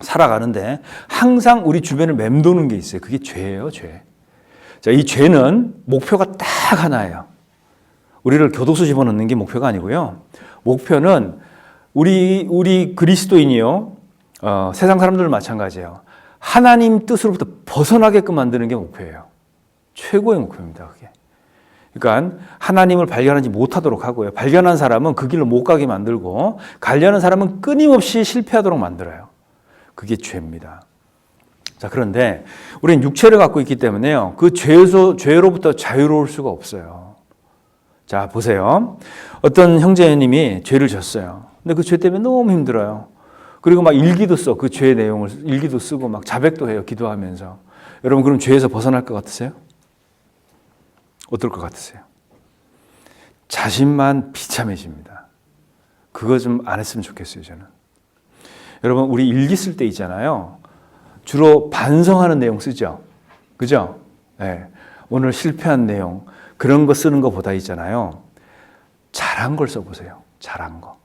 살아가는데 항상 우리 주변을 맴도는 게 있어요. 그게 죄예요, 죄. 자, 이 죄는 목표가 딱 하나예요. 우리를 교도소 집어넣는 게 목표가 아니고요. 목표는 우리 그리스도인이요. 세상 사람들은 마찬가지예요. 하나님 뜻으로부터 벗어나게끔 만드는 게 목표예요. 최고의 목표입니다, 그게. 그러니까 하나님을 발견하지 못하도록 하고요. 발견한 사람은 그 길로 못 가게 만들고 가려는 사람은 끊임없이 실패하도록 만들어요. 그게 죄입니다. 자, 그런데 우리는 육체를 갖고 있기 때문에요. 그 죄로부터 자유로울 수가 없어요. 자, 보세요. 어떤 형제님이 죄를 졌어요. 근데 그 죄 때문에 너무 힘들어요. 그리고 막 일기도 써. 그 죄의 내용을 일기도 쓰고 막 자백도 해요. 기도하면서. 여러분, 그럼 죄에서 벗어날 것 같으세요? 어떨 것 같으세요? 자신만 비참해집니다. 그거 좀 안 했으면 좋겠어요, 저는. 여러분, 우리 일기 쓸 때 있잖아요. 주로 반성하는 내용 쓰죠. 그죠? 네. 오늘 실패한 내용, 그런 거 쓰는 것보다 있잖아요. 잘한 걸 써보세요. 잘한 거.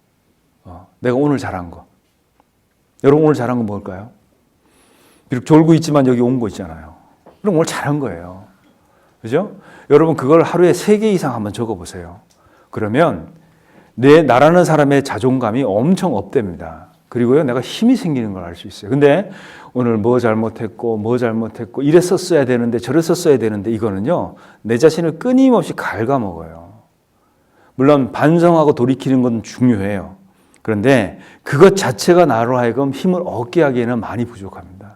내가 오늘 잘한 거. 여러분, 오늘 잘한 건 뭘까요? 비록 졸고 있지만 여기 온 거 있잖아요. 그럼 오늘 잘한 거예요. 그죠? 여러분, 그걸 하루에 3개 이상 한번 적어보세요. 그러면 나라는 사람의 자존감이 엄청 업됩니다. 그리고요, 내가 힘이 생기는 걸 알 수 있어요. 근데 오늘 뭐 잘못했고, 이래 썼어야 되는데, 저래 썼어야 되는데, 이거는요, 내 자신을 끊임없이 갉아먹어요. 물론 반성하고 돌이키는 건 중요해요. 그런데 그것 자체가 나로 하여금 힘을 얻게 하기에는 많이 부족합니다.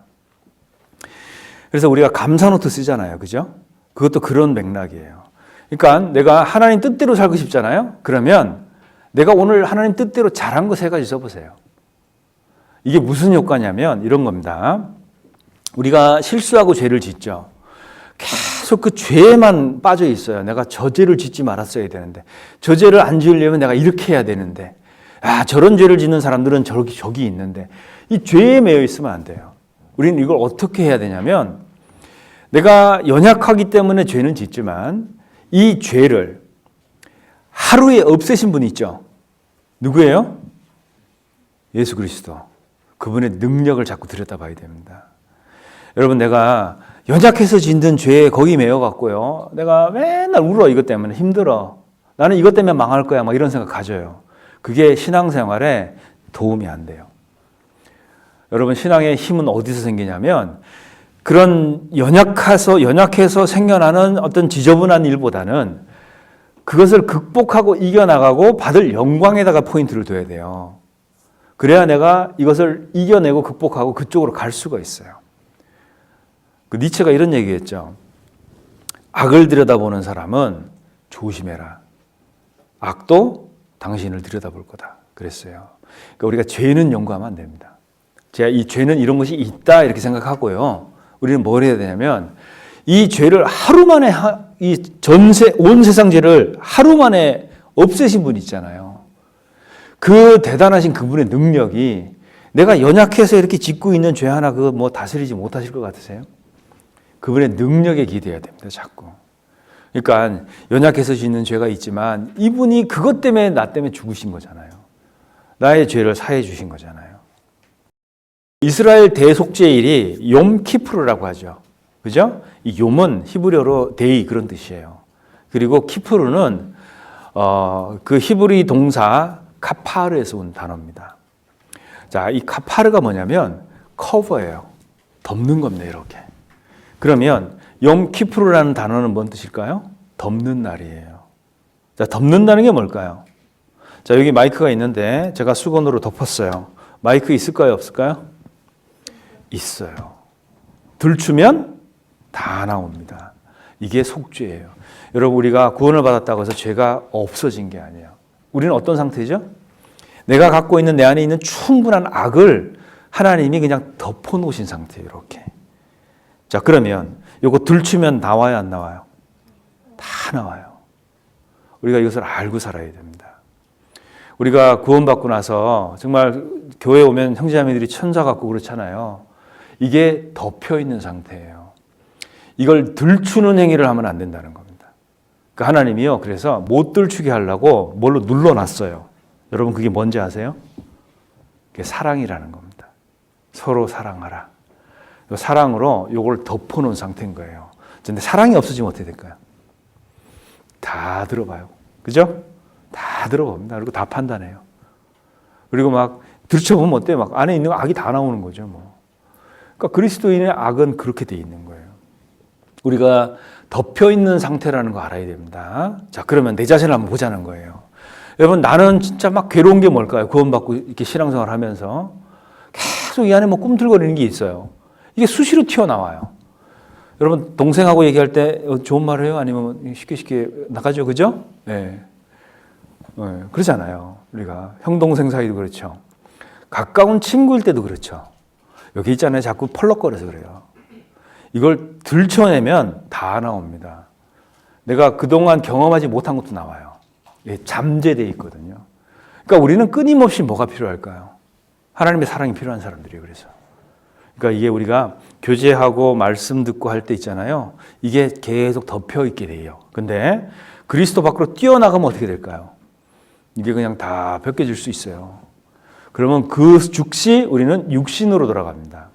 그래서 우리가 감사노트 쓰잖아요. 그죠? 그것도 그런 맥락이에요. 그러니까 내가 하나님 뜻대로 살고 싶잖아요. 그러면 내가 오늘 하나님 뜻대로 잘한 거 3가지 써보세요. 이게 무슨 효과냐면 이런 겁니다. 우리가 실수하고 죄를 짓죠. 계속 그 죄에만 빠져 있어요. 내가 저 죄를 짓지 말았어야 되는데, 저 죄를 안 지으려면 내가 이렇게 해야 되는데, 저런 죄를 짓는 사람들은 저기 있는데, 이 죄에 매여 있으면 안 돼요. 우리는 이걸 어떻게 해야 되냐면, 내가 연약하기 때문에 죄는 짓지만 이 죄를 하루에 없애신 분 있죠? 누구예요? 예수 그리스도. 그분의 능력을 자꾸 들여다봐야 됩니다. 여러분, 내가 연약해서 짓는 죄에 거기 매여갖고요. 내가 맨날 울어. 이것 때문에 힘들어. 나는 이것 때문에 망할 거야. 막 이런 생각 가져요. 그게 신앙생활에 도움이 안 돼요. 여러분, 신앙의 힘은 어디서 생기냐면 그런 연약해서 생겨나는 어떤 지저분한 일보다는 그것을 극복하고 이겨나가고 받을 영광에다가 포인트를 둬야 돼요. 그래야 내가 이것을 이겨내고 극복하고 그쪽으로 갈 수가 있어요. 그 니체가 이런 얘기했죠. 악을 들여다보는 사람은 조심해라. 악도 당신을 들여다볼 거다. 그랬어요. 그러니까 우리가 죄는 연구하면 안 됩니다. 제가 이 죄는 이런 것이 있다 이렇게 생각하고요. 우리는 뭘 해야 되냐면 이 죄를 하루 만에 온 세상 죄를 하루 만에 없애신 분 있잖아요. 그 대단하신 그분의 능력이 내가 연약해서 이렇게 짓고 있는 죄 하나 그거 뭐 다스리지 못하실 것 같으세요? 그분의 능력에 기대해야 됩니다. 자꾸. 그러니까 연약해서 짓는 죄가 있지만 이분이 그것 때문에 나 때문에 죽으신 거잖아요. 나의 죄를 사해 주신 거잖아요. 이스라엘 대속죄일이 욤키푸르라고 하죠. 그죠? 이 욤은 히브리어로 데이 그런 뜻이에요. 그리고 키푸르는 그 히브리 동사 카파르에서 온 단어입니다. 자, 이 카파르가 뭐냐면 커버예요. 덮는 겁니다. 이렇게. 그러면 욤키푸르라는 단어는 뭔 뜻일까요? 덮는 날이에요. 자, 덮는다는 게 뭘까요? 자, 여기 마이크가 있는데 제가 수건으로 덮었어요. 마이크 있을까요? 없을까요? 있어요. 들추면 다 나옵니다. 이게 속죄예요. 여러분, 우리가 구원을 받았다고 해서 죄가 없어진 게 아니에요. 우리는 어떤 상태죠? 내가 갖고 있는 내 안에 있는 충분한 악을 하나님이 그냥 덮어놓으신 상태예요. 이렇게. 자, 그러면 이거 들추면 나와요, 안 나와요? 다 나와요. 우리가 이것을 알고 살아야 됩니다. 우리가 구원받고 나서 정말 교회 오면 형제자매들이 천사 같고 그렇잖아요. 이게 덮여 있는 상태예요. 이걸 들추는 행위를 하면 안 된다는 겁니다. 그러니까 하나님이요, 그래서 못 들추게 하려고 뭘로 눌러놨어요. 여러분, 그게 뭔지 아세요? 그게 사랑이라는 겁니다. 서로 사랑하라. 요 사랑으로 요걸 덮어놓은 상태인 거예요. 근데 사랑이 없어지면 어떻게 될까요? 다 들어봐요. 그죠? 다 들어봅니다. 그리고 다 판단해요. 그리고 막 들춰보면 어때요? 막 안에 있는 악이 다 나오는 거죠. 뭐. 그러니까 그리스도인의 악은 그렇게 돼 있는 거예요. 우리가 덮여 있는 상태라는 거 알아야 됩니다. 자, 그러면 내 자신을 한번 보자는 거예요. 여러분, 나는 진짜 막 괴로운 게 뭘까요? 구원받고 이렇게 신앙생활 하면서 계속 이 안에 뭐 꿈틀거리는 게 있어요. 이게 수시로 튀어나와요. 여러분, 동생하고 얘기할 때 좋은 말을 해요? 아니면 쉽게 나가죠? 그죠? 네. 네. 그러잖아요. 우리가. 형, 동생 사이도 그렇죠. 가까운 친구일 때도 그렇죠. 여기 있잖아요. 자꾸 펄럭거려서 그래요. 이걸 들춰내면 다 나옵니다. 내가 그동안 경험하지 못한 것도 나와요. 잠재되어 있거든요. 그러니까 우리는 끊임없이 뭐가 필요할까요? 하나님의 사랑이 필요한 사람들이에요. 그래서. 그러니까 이게 우리가 교제하고 말씀 듣고 할 때 있잖아요. 이게 계속 덮여 있게 돼요. 근데 그리스도 밖으로 뛰어나가면 어떻게 될까요? 이게 그냥 다 벗겨질 수 있어요. 그러면 그 즉시 우리는 육신으로 돌아갑니다.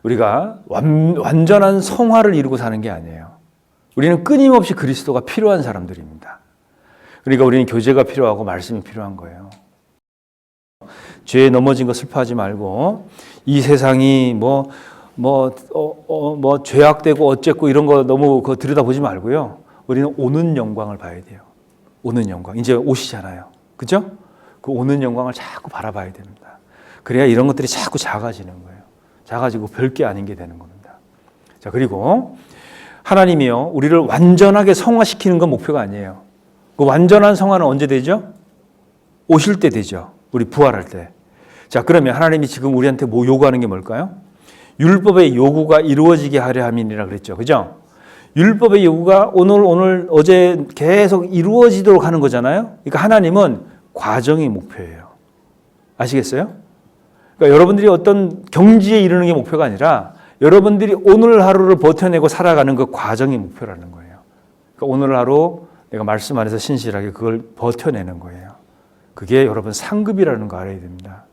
우리가 완전한 성화를 이루고 사는 게 아니에요. 우리는 끊임없이 그리스도가 필요한 사람들입니다. 그러니까 우리는 교제가 필요하고 말씀이 필요한 거예요. 죄에 넘어진 거 슬퍼하지 말고 이 세상이 죄악되고 어쨌고 이런 거 너무 들여다보지 말고요. 우리는 오는 영광을 봐야 돼요. 오는 영광. 이제 오시잖아요. 그죠? 그 오는 영광을 자꾸 바라봐야 됩니다. 그래야 이런 것들이 자꾸 작아지는 거예요. 작아지고 별게 아닌 게 되는 겁니다. 자, 그리고 하나님이요, 우리를 완전하게 성화시키는 건 목표가 아니에요. 그 완전한 성화는 언제 되죠? 오실 때 되죠. 우리 부활할 때. 자, 그러면 하나님이 지금 우리한테 뭐 요구하는 게 뭘까요? 율법의 요구가 이루어지게 하려 함이니라 그랬죠. 그죠? 율법의 요구가 오늘, 어제 계속 이루어지도록 하는 거잖아요. 그러니까 하나님은 과정이 목표예요. 아시겠어요? 그러니까 여러분들이 어떤 경지에 이르는 게 목표가 아니라 여러분들이 오늘 하루를 버텨내고 살아가는 그 과정이 목표라는 거예요. 그러니까 오늘 하루 내가 말씀 안에서 신실하게 그걸 버텨내는 거예요. 그게 여러분 상급이라는 거 알아야 됩니다.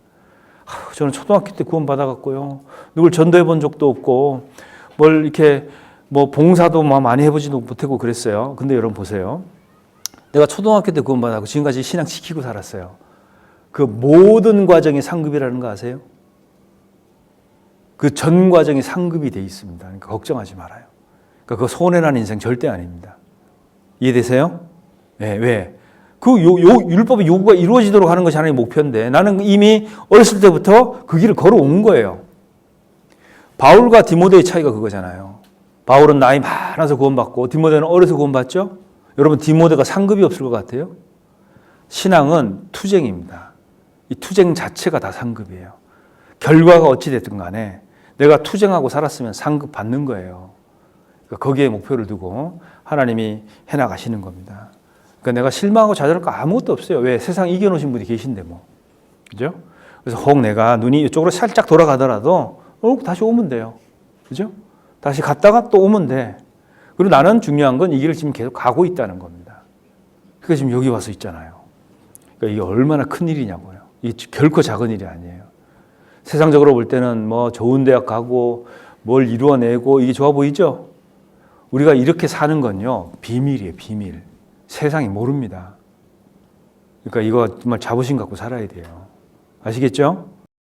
저는 초등학교 때 구원 받아갖고요. 누굴 전도해 본 적도 없고 뭘 이렇게 봉사도 많이 해보지도 못하고 그랬어요. 근데 여러분 보세요. 내가 초등학교 때 구원 받아갖고 지금까지 신앙 지키고 살았어요. 그 모든 과정이 상급이라는 거 아세요? 그 전 과정이 상급이 돼 있습니다. 그러니까 걱정하지 말아요. 그러니까 그거 손해난 인생 절대 아닙니다. 이해되세요? 네, 왜? 그 율법의 요구가 이루어지도록 하는 것이 하나님의 목표인데 나는 이미 어렸을 때부터 그 길을 걸어온 거예요. 바울과 디모데의 차이가 그거잖아요. 바울은 나이 많아서 구원받고 디모데는 어려서 구원받죠? 여러분, 디모데가 상급이 없을 것 같아요? 신앙은 투쟁입니다. 이 투쟁 자체가 다 상급이에요. 결과가 어찌 됐든 간에 내가 투쟁하고 살았으면 상급 받는 거예요. 그러니까 거기에 목표를 두고 하나님이 해나가시는 겁니다. 그러니까 내가 실망하고 좌절할 거 아무것도 없어요. 왜? 세상 이겨놓으신 분이 계신데 뭐. 그죠? 그래서 혹 내가 눈이 이쪽으로 살짝 돌아가더라도 다시 오면 돼요. 그죠? 다시 갔다가 또 오면 돼. 그리고 나는 중요한 건 이 길을 지금 계속 가고 있다는 겁니다. 그러니까 지금 여기 와서 있잖아요. 그러니까 이게 얼마나 큰 일이냐고요. 이게 결코 작은 일이 아니에요. 세상적으로 볼 때는 좋은 대학 가고 뭘 이루어내고 이게 좋아 보이죠? 우리가 이렇게 사는 건요, 비밀이에요, 비밀. 세상이 모릅니다. 그러니까 이거 정말 자부심 갖고 살아야 돼요. 아시겠죠?